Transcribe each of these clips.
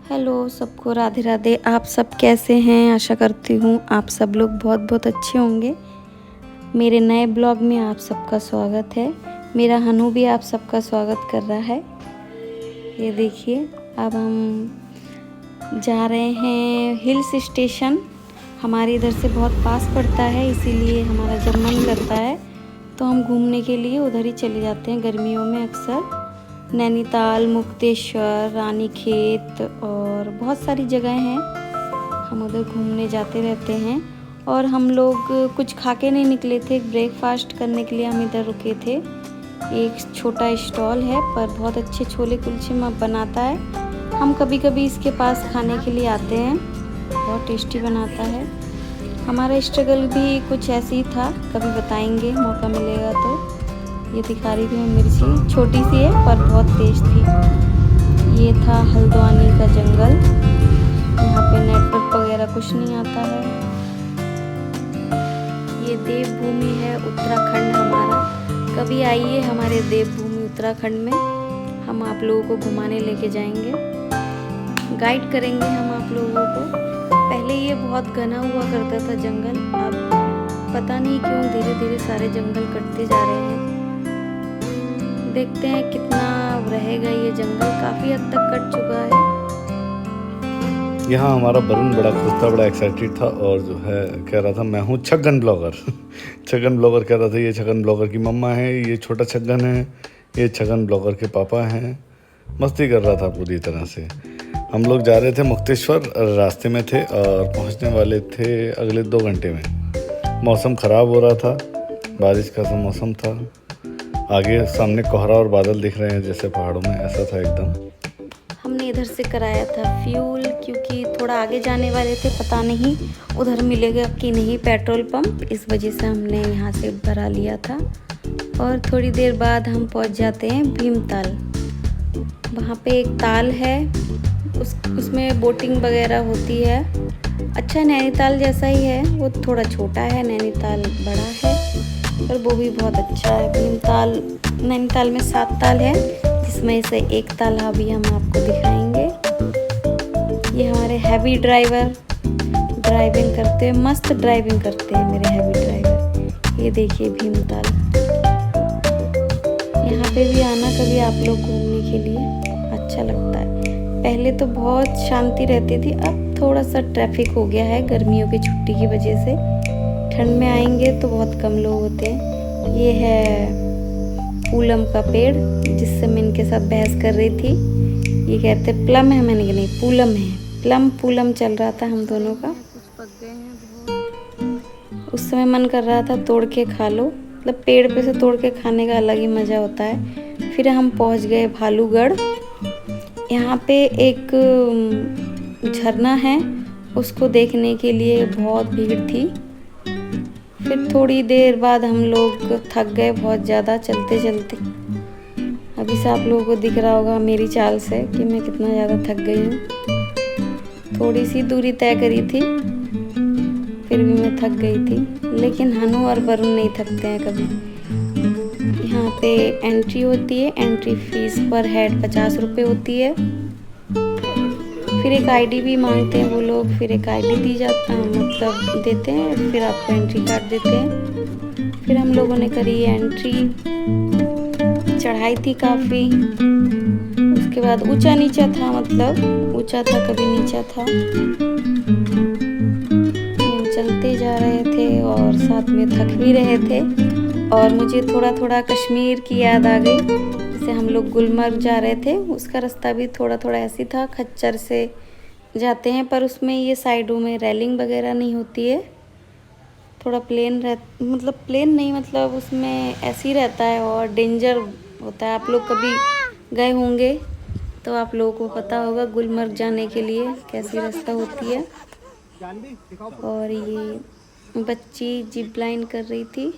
Hello सबको, राधे राधे। आप सब कैसे हैं? आशा करती हूँ आप सब लोग बहुत बहुत अच्छे होंगे। मेरे नए ब्लॉग में आप सबका स्वागत है। मेरा हनु भी आप सबका स्वागत कर रहा है। ये देखिए, अब हम जा रहे हैं हिल्स स्टेशन। हमारे इधर से बहुत पास पड़ता है, इसीलिए हमारा जब मन करता है तो हम घूमने के लिए उधर ही चले जाते हैं। गर्मियों में अक्सर नैनीताल, मुक्तेश्वर, रानीखेत और बहुत सारी जगह हैं, हम उधर घूमने जाते रहते हैं। और हम लोग कुछ खा के नहीं निकले थे, ब्रेकफास्ट करने के लिए हम इधर रुके थे। एक छोटा स्टॉल है पर बहुत अच्छे छोले कुलचे बनाता है। हम कभी कभी इसके पास खाने के लिए आते हैं, बहुत टेस्टी बनाता है। हमारा स्ट्रगल भी कुछ ऐसे ही था, कभी बताएंगे मौका मिलेगा तो। ये दिखा रही थी मैं मिर्ची, छोटी सी है पर बहुत तेज थी। ये था हल्द्वानी का जंगल, यहाँ पे नेटवर्क वगैरह कुछ नहीं आता है। ये देवभूमि है उत्तराखंड हमारा। कभी आइए हमारे देवभूमि उत्तराखंड में, हम आप लोगों को घुमाने लेके जाएंगे, गाइड करेंगे हम आप लोगों को। पहले ये बहुत घना हुआ करता था जंगल, अब पता नहीं क्यों धीरे धीरे सारे जंगल कटते जा रहे हैं। देखते हैं कितना रहेगा ये जंगल, काफी हद तक कट चुका है। यहाँ हमारा वरुण बड़ा खुश था, बड़ा एक्साइटेड था और जो है कह रहा था मैं हूँ छगन ब्लॉगर। छगन ब्लॉगर कह रहा था, ये छगन ब्लॉगर की मम्मा है, ये छोटा छगन है, ये छगन ब्लॉगर के पापा हैं। मस्ती कर रहा था पूरी तरह से। हम लोग जा रहे थे मुक्तेश्वर, रास्ते में थे और पहुँचने वाले थे अगले 2 घंटे में। मौसम ख़राब हो रहा था, बारिश का सा मौसम था। आगे सामने कोहरा और बादल दिख रहे हैं जैसे पहाड़ों में, ऐसा था एकदम। हमने इधर से कराया था फ्यूल, क्योंकि थोड़ा आगे जाने वाले थे, पता नहीं उधर मिलेगा कि नहीं पेट्रोल पंप, इस वजह से हमने यहाँ से भरा लिया था। और थोड़ी देर बाद हम पहुँच जाते हैं भीमताल। वहाँ पे एक ताल है, उसमें बोटिंग वगैरह होती है। अच्छा नैनीताल जैसा ही है, वो थोड़ा छोटा है, नैनीताल बड़ा है पर वो भी बहुत अच्छा है। भीमताल, नैनीताल में 7 ताल है, जिसमें से एक ताल अभी हम आपको दिखाएंगे। ये हमारे हैवी ड्राइवर ड्राइविंग करते हैं, मस्त ड्राइविंग करते हैं मेरे हैवी ड्राइवर। ये देखिए भीमताल, यहाँ पे भी आना कभी आप लोग घूमने के लिए, अच्छा लगता है। पहले तो बहुत शांति रहती थी, अब थोड़ा सा ट्रैफिक हो गया है गर्मियों की छुट्टी की वजह से। ठंड में आएंगे तो बहुत कम लोग होते हैं। ये है पूलम का पेड़, जिससे मैं इनके साथ बहस कर रही थी। ये कहते प्लम है, मैंने कहा नहीं पूलम है। प्लम पूलम चल रहा था हम दोनों का। उस समय मन कर रहा था तोड़ के खा लो, मतलब पेड़ पे से तोड़ के खाने का अलग ही मज़ा होता है। फिर हम पहुंच गए भालूगढ़। यहाँ पे एक झरना है, उसको देखने के लिए बहुत भीड़ थी। फिर थोड़ी देर बाद हम लोग थक गए बहुत ज़्यादा चलते चलते। अभी से आप लोगों को दिख रहा होगा मेरी चाल से कि मैं कितना ज़्यादा थक गई हूँ। थोड़ी सी दूरी तय करी थी, फिर भी मैं थक गई थी, लेकिन हनु और वरुण नहीं थकते हैं कभी। यहाँ पे एंट्री होती है, एंट्री फीस पर हेड 50 रुपये होती है। फिर एक आईडी भी मांगते हैं वो लोग, फिर एक आईडी दी जाता है, मतलब देते हैं, फिर आपको एंट्री कार्ड देते हैं। फिर हम लोगों ने करी एंट्री, चढ़ाई थी काफ़ी। उसके बाद ऊंचा नीचा था, मतलब ऊंचा था कभी नीचा था। हम चलते जा रहे थे और साथ में थक भी रहे थे। और मुझे थोड़ा थोड़ा कश्मीर की याद आ गई। जैसे हम लोग गुलमर्ग जा रहे थे, उसका रास्ता भी थोड़ा थोड़ा ऐसी था, खच्चर से जाते हैं पर उसमें ये साइडों में रेलिंग वगैरह नहीं होती है, थोड़ा प्लेन मतलब प्लेन नहीं, मतलब उसमें ऐसे ही रहता है और डेंजर होता है। आप लोग कभी गए होंगे तो आप लोगों को पता होगा गुलमर्ग जाने के लिए कैसी रास्ता होती है। और ये बच्ची जिप लाइन कर रही थी।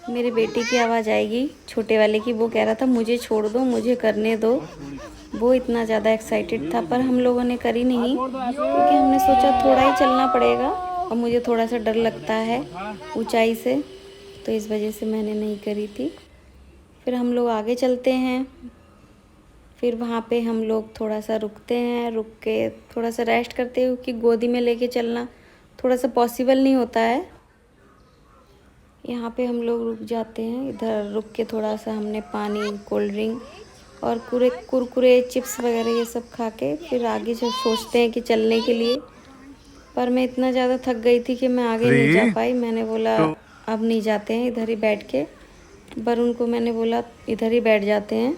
मेरे बेटे की आवाज़ आएगी, छोटे वाले की। वो कह रहा था मुझे छोड़ दो, मुझे करने दो। वो इतना ज़्यादा एक्साइटेड था, पर हम लोगों ने करी नहीं, क्योंकि हमने सोचा थोड़ा ही चलना पड़ेगा और मुझे थोड़ा सा डर लगता है ऊंचाई से, तो इस वजह से मैंने नहीं करी थी। फिर हम लोग आगे चलते हैं। फिर वहाँ पे हम लोग थोड़ा सा रुकते हैं, रुक के थोड़ा सा रेस्ट करते हैं क्योंकि गोदी में लेके चलना थोड़ा सा पॉसिबल नहीं होता है। यहाँ पे हम लोग रुक जाते हैं, इधर रुक के थोड़ा सा हमने पानी, कोल्ड ड्रिंक और कुरकुरे चिप्स वगैरह ये सब खा के फिर आगे जो सोचते हैं कि चलने के लिए। पर मैं इतना ज़्यादा थक गई थी कि मैं आगे नहीं जा पाई। मैंने बोला अब नहीं जाते हैं, इधर ही बैठ के। वरुण को मैंने बोला इधर ही बैठ जाते हैं,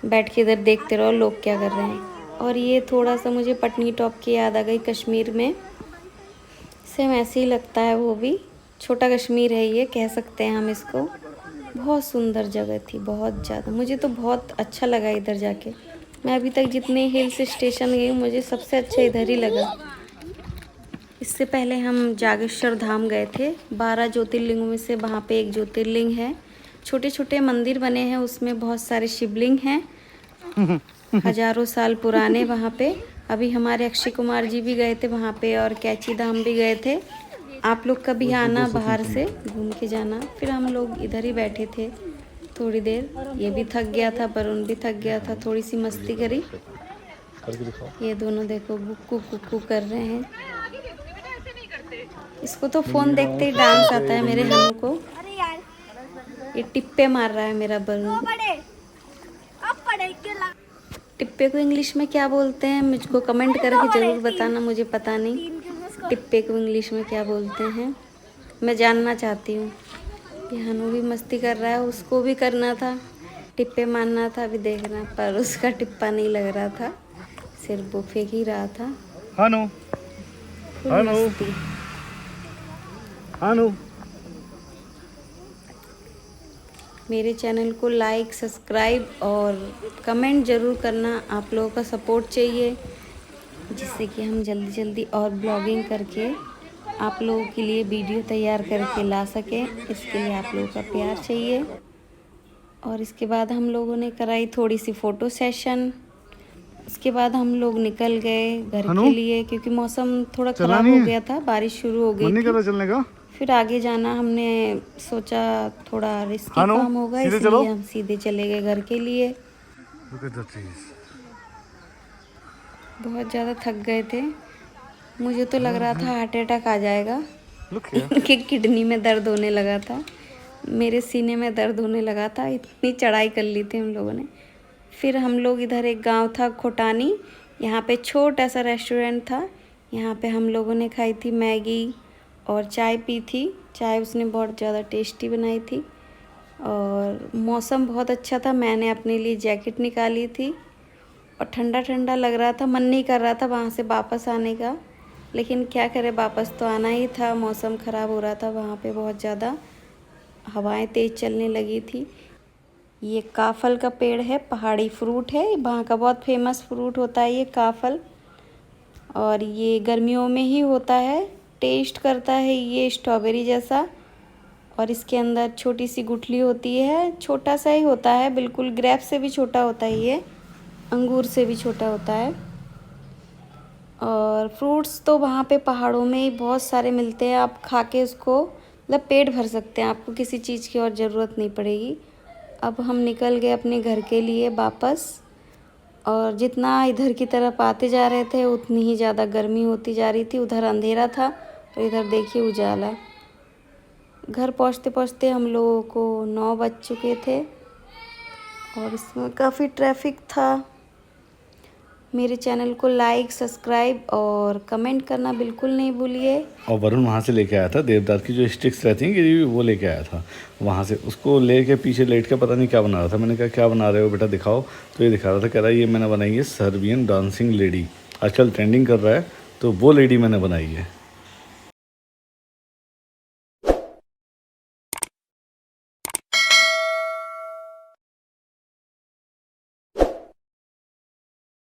बैठ के इधर देखते रहो लोग क्या कर रहे हैं। और ये थोड़ा सा मुझे पटनी टॉप की याद आ गई, कश्मीर में सेम ऐसे ही लगता है, वो भी छोटा कश्मीर है ये, कह सकते हैं हम इसको। बहुत सुंदर जगह थी, बहुत ज़्यादा। मुझे तो बहुत अच्छा लगा इधर जाके। मैं अभी तक जितने हिल्स स्टेशन गई हूँ मुझे सबसे अच्छा इधर ही लगा। इससे पहले हम जागेश्वर धाम गए थे, 12 ज्योतिर्लिंगों में से वहाँ पे एक ज्योतिर्लिंग है। छोटे छोटे मंदिर बने हैं, उसमें बहुत सारे शिवलिंग हैं, हजारों साल पुराने वहाँ पे। अभी हमारे अक्षय कुमार जी भी गए थे वहाँ पे और कैची धाम भी गए थे। आप लोग कभी आना, बाहर से घूम के जाना। फिर हम लोग इधर ही बैठे थे थोड़ी देर। ये भी थक गया था, वरुण भी थक गया था, थोड़ी सी मस्ती करी। ये दोनों देखो गुक्कू कुक्कू कर रहे हैं। इसको तो फोन देखते ही डांस आता है मेरे हनु को। ये टिप्पे मार रहा है मेरा वरुण। टिप्पे को इंग्लिश में क्या बोलते हैं मुझको कमेंट करके ज़रूर बताना, मुझे पता नहीं टिप्पे को इंग्लिश में क्या बोलते हैं, मैं जानना चाहती हूँ। ये हनु भी मस्ती कर रहा है, उसको भी करना था, टिप्पे मारना था अभी देखना, पर उसका टिप्पा नहीं लग रहा था, सिर्फ वो फेंक ही रहा था। हनु हनु हनु मेरे चैनल को लाइक, सब्सक्राइब और कमेंट ज़रूर करना। आप लोगों का सपोर्ट चाहिए जिससे कि हम जल्दी जल्दी और ब्लॉगिंग करके आप लोगों के लिए वीडियो तैयार करके ला सकें। इसके लिए आप लोगों का प्यार चाहिए। और इसके बाद हम लोगों ने कराई थोड़ी सी फ़ोटो सेशन। उसके बाद हम लोग निकल गए घर के लिए क्योंकि मौसम थोड़ा ख़राब हो गया था, बारिश शुरू हो गई थी। चलने का फिर आगे जाना हमने सोचा थोड़ा रिस्की काम होगा, इसलिए हम सीधे चले गए घर के लिए। बहुत ज़्यादा थक गए थे, मुझे तो लग रहा था हार्ट अटैक आ जाएगा। इनके किडनी में दर्द होने लगा था, मेरे सीने में दर्द होने लगा था, इतनी चढ़ाई कर ली थी हम लोगों ने। फिर हम लोग इधर एक गांव था खोटानी, यहाँ पे छोटा सा रेस्टोरेंट था, यहाँ पे हम लोगों ने खाई थी मैगी और चाय पी थी। चाय उसने बहुत ज़्यादा टेस्टी बनाई थी और मौसम बहुत अच्छा था। मैंने अपने लिए जैकेट निकाली थी और ठंडा ठंडा लग रहा था, मन नहीं कर रहा था वहाँ से वापस आने का, लेकिन क्या करें वापस तो आना ही था। मौसम ख़राब हो रहा था, वहाँ पे बहुत ज़्यादा हवाएं तेज़ चलने लगी थी। ये काफल का पेड़ है, पहाड़ी फ्रूट है, वहाँ का बहुत फेमस फ्रूट होता है ये काफल, और ये गर्मियों में ही होता है। टेस्ट करता है ये स्ट्रॉबेरी जैसा और इसके अंदर छोटी सी गुठली होती है, छोटा सा ही होता है, बिल्कुल ग्रेप से भी छोटा होता है ये, अंगूर से भी छोटा होता है। और फ्रूट्स तो वहाँ पे पहाड़ों में ही बहुत सारे मिलते हैं, आप खा के उसको मतलब पेट भर सकते हैं, आपको किसी चीज़ की और ज़रूरत नहीं पड़ेगी। अब हम निकल गए अपने घर के लिए वापस, और जितना इधर की तरफ आते जा रहे थे उतनी ही ज़्यादा गर्मी होती जा रही थी। उधर अंधेरा था और इधर देखिए उजाला। घर पहुँचते पहुँचते हम लोगों को 9 बज चुके थे और इसमें काफ़ी ट्रैफिक था। मेरे चैनल को लाइक, सब्सक्राइब और कमेंट करना बिल्कुल नहीं भूलिए। और वरुण वहाँ से लेके आया था देवदार की जो स्टिक्स रहती हैं कि वो लेके आया था वहाँ से, उसको लेके पीछे लेट के पता नहीं क्या बना रहा था। मैंने कहा क्या बना रहे हो बेटा दिखाओ, तो ये दिखा रहा था, कह रहा है ये मैंने बनाई है सर्बियन डांसिंग लेडी, आजकल ट्रेंडिंग कर रहा है, तो वो लेडी मैंने बनाई है।